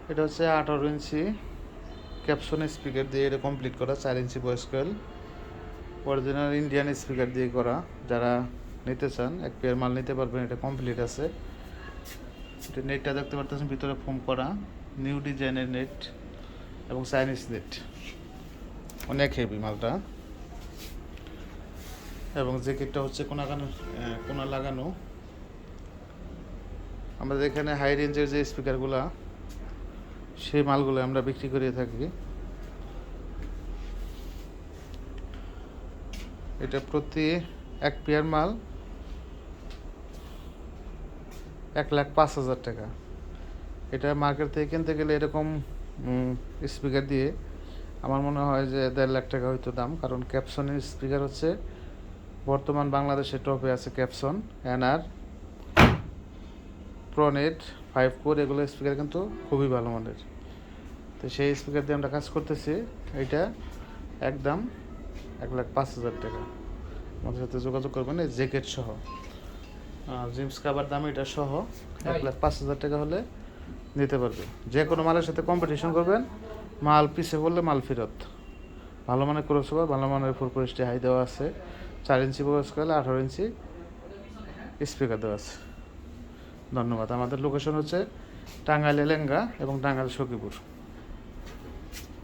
এটা হচ্ছে 18 ইঞ্চি ক্যাপসন স্পিকার দিয়ে এটা কমপ্লিট করা, 4 inch voice coil, original Indian speaker দিয়ে করা। যারা নিতে চান এক পেয়ার মাল নিতে পারবেন, এটা কমপ্লিট আছে। এটা নেটটা দেখতে পারতেছেন ভিতরে ফোম করা, নিউ ডিজাইনের নেট এবং চাইনিজ নেট, অনেক হেভি মালটা। এবং জ্যাকেটটা হচ্ছে কোনা লাগানো। আমাদের এখানে হাই রেঞ্জের যে স্পিকারগুলা, সেই মালগুলো আমরা বিক্রি করে থাকি। এটা প্রতি এক পেয়ার মাল 1,05,000 টাকা। এটা মার্কেট থেকে কিনতে গেলে এরকম স্পিকার দিয়ে আমার মনে হয় যে 1.5 লাখ টাকা হয়তো দাম। কারণ ক্যাপসনের স্পিকার হচ্ছে বর্তমান বাংলাদেশে টপে আছে। ক্যাপসন, এনআর, প্রনেট, 5 কোর, এগুলো স্পিকার কিন্তু খুবই ভালো মানের। তো সেই স্পিকার দিয়ে আমরা কাজ করতেছি। এটা একদম 1,05,000 টাকা। আমাদের সাথে যোগাযোগ করবেন এই জ্যাকেট সহ, জিন্স কাভার দাম এটা সহ 1,05,000 টাকা হলে নিতে পারবে। যে কোনো মালের সাথে কম্পিটিশন করবেন, মাল পিছে পড়লে মাল ফেরত। ভালো মানের ক্রসওভার, ভালো মানের 4 হাই দেওয়া আছে, 4 inch voice coil, 18 inch speaker দেওয়া আছে। ধন্যবাদ। আমাদের লোকেশন হচ্ছে টাঙ্গাইল এলেঙ্গা এবং টাঙ্গাইল সখীপুর।